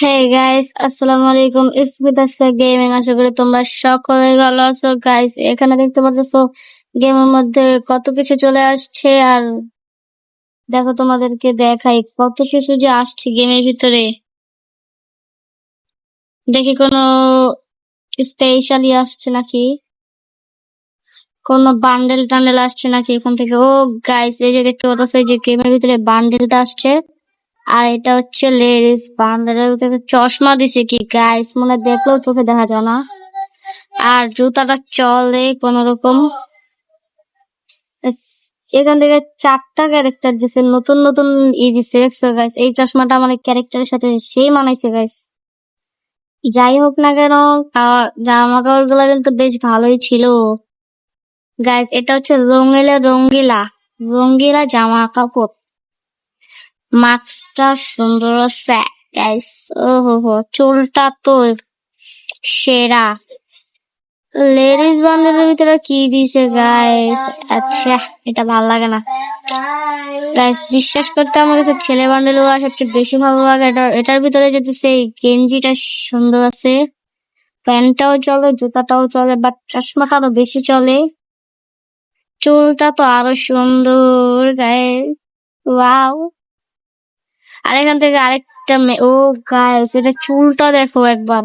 Hey guys, আসসালামু আলাইকুম। It's মিতাসা gaming. আশা করি তোমরা সকলে ভালো আছো। গাইস, এখানে দেখতে পাচ্ছো গেমের মধ্যে কত কিছু চলে আসছে। আর দেখো, তোমাদেরকে দেখাই কত কিছু যে আসছে গেমের ভিতরে। দেখি কোনো স্পেশালি আসছে নাকি, কোনো বান্ডেল টান্ডেল আসছে নাকি এখান থেকে। ও গাইস, এই যে দেখতে পাচ্ছ, এই যে গেমের ভিতরে বান্ডেলটা আসছে। আর এটা হচ্ছে লেডিস বান্ডেলের ভিতরে চশমা দিছে কি গাইস, মনে হয় দেখলেও চোখে দেখা যায় না। আর জুতাটা চলে কোন রকম। এখান থেকে 4টা ক্যারেক্টার দিছে, নতুন নতুন দিছে। দেখছো গাইস, এই চশমাটা আমার ক্যারেক্টারের সাথে সেই মানাইছে গাইস। যাই হোক না কেন, জামা কাপড় গুলা কিন্তু বেশ ভালোই ছিল গাইস। এটা হচ্ছে রঙ্গিলা রঙ্গিলা জামা কাপড়। মাস্কটা সুন্দর আছে গাইস। ও হো, চুলটা তো সেরা। লেডিস বান্ডেলের ভিতরে কি দিছে গাইস? আচ্ছা, এটা ভালো লাগে না গাইস। বিশ্বাস করতে আমার কাছে ছেলে বান্ডেল গুলো সবচেয়ে বেশি ভালো লাগে। এটার ভিতরে যদি সেই গেঞ্জিটা সুন্দর আছে, প্যান্টটাও চলে, জুতাটাও চলে, বাট চশমাটা আরো বেশি চলে। চুলটা তো আরো সুন্দর গাইস, ওয়াও। আর এখান থেকে আরেকটা ও গাইস, এটা চুলটা দেখো একবার,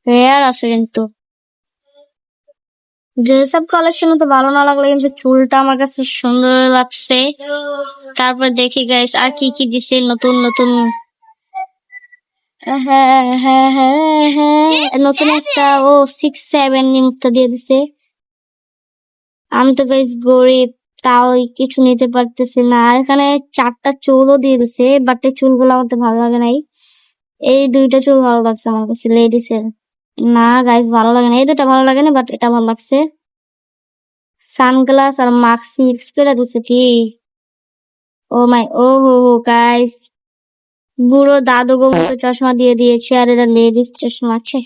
হেয়ার আছে কিন্তু। ড্রেস আপ কালেকশন তো ভালো না লাগলে কিন্তু চুলটা আমার কাছে সুন্দর লাগছে। তারপর দেখি গাইস আর কি কি দিছে নতুন নতুন। হ্যাঁ হ্যাঁ হ্যাঁ হ্যাঁ, নতুন একটা 6-7 নিমটা দিয়ে দিছে। আমি তো গাইস গরিব, তাও কিছু নিতে পারতেছি না। আর এখানে 4টা চুলও দিয়ে দিছে, বাট এই চুলগুলো আমার ভালো লাগে নাই। এই 2টা চুল ভালো লাগছে আমার কাছে লেডিস এর। না গাইস, ভালো লাগে না, এই 2টা ভালো লাগে না, বাট এটা ভালো লাগছে। সানগ্লাস আর মাস্ক মিক্স করে দিছে কি। ও হো হো গাইস, বুড়ো দাদু গো মতো চশমা দিয়ে দিয়েছে। আর এটা লেডিস চশমা আছে।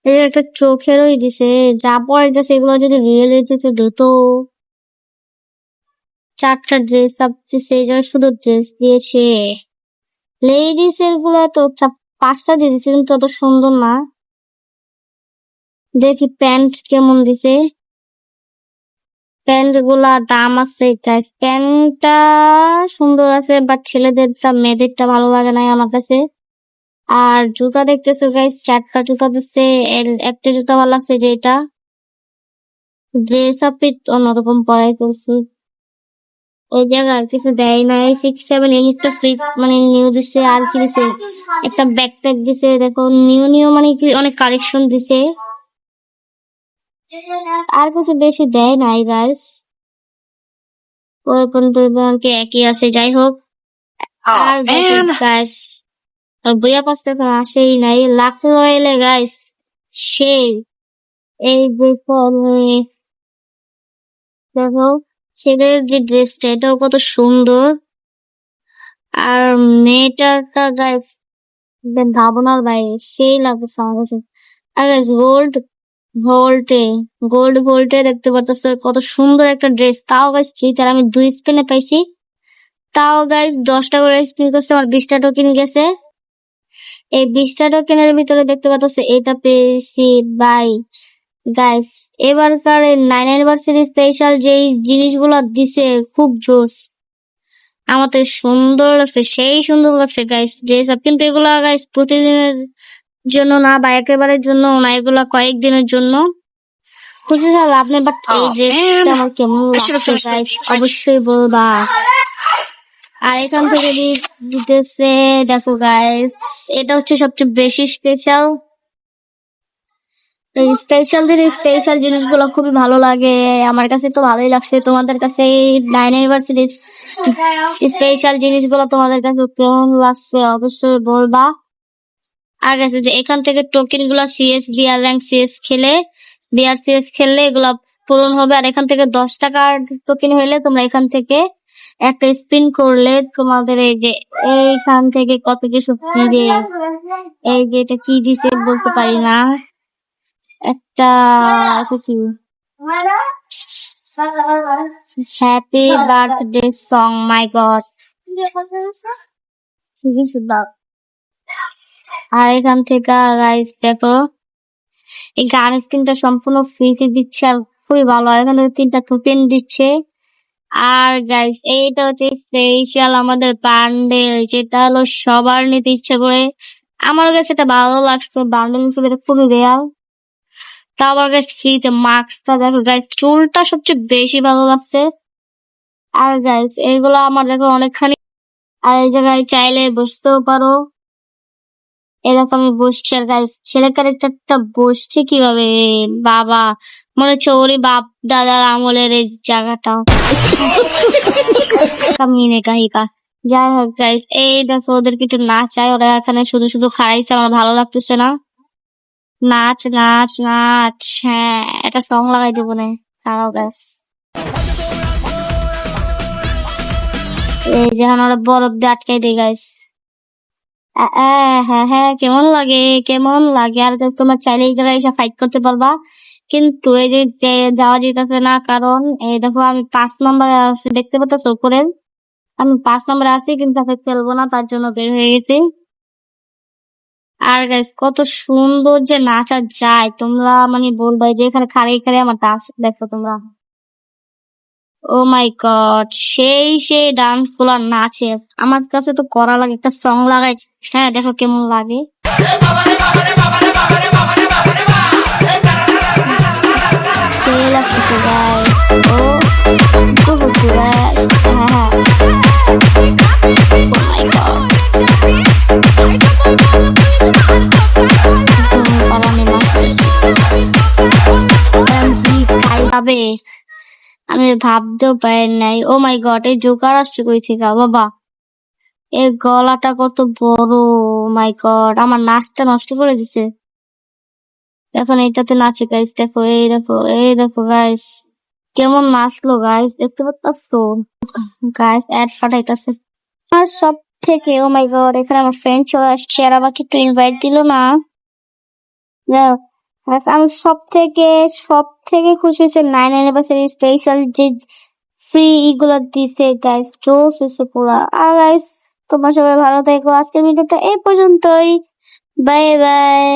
এই একটা চোখেরই দিছে। যা পড়াইতেছে এগুলো যদি রিয়েলিটিতে দিত। 4টা ড্রেস আপ দিছে, এই জন্য শুধু ড্রেস দিয়েছে। লেডিস এর গুলো তো 5টা দিয়ে দিছে, কিন্তু অত সুন্দর না। দেখি প্যান্ট কেমন দিছে। প্যান্ট গুলা দাম আছে গাইস। প্যান্টটা সুন্দর আছে, বাট ছেলেদের মেয়েদেরটা ভালো লাগে নাই আমার কাছে। আর জুতা দেখতেছো গাইস, 4টা জুতা দিচ্ছে। একটা জুতা ভালো লাগছে, যে এটা ড্রেস আপ অন্যরকম পড়াই করছি। ওই জায়গায় আর কিছু দেয় নাই। 6-7 একটা ফ্রি মানে নিউ দিছে। আর কি দিছে, একটা ব্যাকপ্যাক দিছে। দেখো নিউ নিউ মানে কি অনেক কালেকশন দিছে। আর কিছু বেশি দেয় নাই গাইস। ওই পর্যন্ত একই আছে, যাই হোক। আর দেখো গাইস, বইয়া পাশে তো আসেই নাই। লাখ রয়েলে গাইস সেই এই দেখো ছেলের যে ড্রেসটা, এটাও কত সুন্দর। আর মেয়েটারটা গাইস ভাবনার বাইরে সেই লাগছে আমার কাছে। আর গাইস গোল্ড ভোল্টে দেখতে পারতেছো কত সুন্দর একটা ড্রেস। তাও গাইস ফ্রিতে, আমি 2 স্পিনে পাইছি। তাও গাইস 10টা করে স্পিন করছে, আমার 20টা টোকেন গেছে। এই 20টা টোকেনের ভিতরে দেখতে পাচ্ছ এটা পেয়েছি বাই গাইস। এবারকার 9 অ্যানিভার্সারি স্পেশাল যেই জিনিসগুলো দিছে খুব জোস। আমাদের সুন্দর লাগছে, সেই সুন্দর লাগছে গাইস ড্রেস আপ। কিন্তু এগুলা গাইস প্রতিদিনের জন্য না, বা একেবারের জন্য না, এগুলা কয়েকদিনের জন্য। খুশি হল আপনি, বাট এই ড্রেসটা আমার কেমন লাগছে গাইস অবশ্যই বলবা। আর এখান থেকে দিতেছে দেখো গাইস, এটা হচ্ছে সবচেয়ে বেশি স্পেশাল। এই স্পেশাল জিনিসগুলো খুবই ভালো লাগে। আমার কাছে তো ভালোই লাগছে। তোমাদের কাছে এই 9 ইউনিভার্সিটির স্পেশাল জিনিসগুলো তোমাদের কাছে কেমন লাগছে অবশ্যই বলবা। আর গেছে যে এখান থেকে টোকেন গুলা বিআর র্যাঙ্ক সিএস খেললে এগুলা পূরণ হবে। আর এখান থেকে 10 টাকার টোকেন হইলে তোমরা এখান থেকে একটা স্পিন করলে তোমাদের এই যে এইখান থেকে কত কিছু ফিরে। এই যে এটা কি দিছে বলতে পারি না। একটা কি হ্যাপি বার্থডে সং, মাই গড। আর এখান থেকে গাইস দেখো এই গান স্ক্রিনটা সম্পূর্ণ ফ্রিতে দিচ্ছে আর খুবই ভালো। আর এখানে 3টা টোকেন দিচ্ছে। আর গাইস এইটা হচ্ছে স্পেশাল আমাদের বান্ডেল, যেটা হলো সবার নিতে ইচ্ছে করে। আমার কাছে এটা ভালো লাগছে, বান্ডেল হিসেবে এটা খুবই রেয়ার। তা আমার কাছে ফ্রিতে মাস্কটা দেখো গাইস, চুলটা সবচেয়ে বেশি ভালো লাগছে। আর গাইস এইগুলো আমার দেখো অনেকখানি। আর এই জায়গায় চাইলে বসতেও পারো, এরকম আমি বসছি। আর গাইস ছেলে ক্যারেক্টারটা বসছে কিভাবে বাবা, মনে হচ্ছে ওরই বাপ দাদার আমলের এই জায়গাটা। কামিনে কাহিকা। যাই হোক গাইস, এই দেখো ওদেরকে একটু নাচাই, ওরা এখানে শুধু শুধু খাড়াইছে, আমার ভালো লাগতেছে না। নাচ নাচ নাচ, হ্যাঁ এটা সং লাগাই দেবো না, খারাপ গাছ। এই যে এখন ওরা বরফ দিয়ে আটকাই দেয় গাইস। হ্যাঁ হ্যাঁ, কেমন লাগে কেমন লাগে। আর তোমরা চাইলে এই জায়গায় এসে ফাইট করতে পারবা, কিন্তু এই যে যাওয়া যেতেছে না, কারণ এই দেখো আমি 5 নম্বরে আছি, দেখতে পাচ্ছ উপরে আমি 5 নম্বরে আছি, কিন্তু তাকে খেলবো না, তার জন্য বের হয়ে গেছি। আর গাইস কত সুন্দর যে নাচা যায়, তোমরা মানে বলবা যে এখানে খাড়ে খাড়ে আমার ডান্স দেখো তোমরা। ও মাই গড, সেই সেই ডান্স গুলা নাচে, আমার কাছে তো করা লাগে, একটা সং লাগাই। হ্যাঁ দেখো কেমন লাগে। সেই লাগতেছে গাইস। ও বুকু গাইস, হ্যাঁ হ্যাঁ। ও মাই গড, পারানি মাস্টারছি কি খাইবে আমি ভাবতেও পারি নাই। ও মাই গড, এই জোকার আসছে কই থেকে বাবা, এর গলাটা কত বড়। মাই গড, আমার নাচটা নষ্ট করে দিছে। এখন এটাতে নাচে গাইস, দেখো এই দেখো এই দেখো গাইস, কেমন নাচলো গাইস, দেখতে পাচ্ছো গাইস, অ্যাড পাঠাইতেছে। আর সব থেকে ও মাই গড, এখানে আমার ফ্রেন্ড চলে আসছে, আর আমাকে একটু ইনভাইট দিল না। আমি সব থেকে খুশি হয়েছে 9 অ্যানিভার্সারি স্পেশাল যে ফ্রি এগুলো দিছে গাইস, জোস হয়েছে পুরা। আর গাইস তোমরা সবাই ভালো থেকো, আজকের ভিডিওটা এই পর্যন্তই, বাই বাই।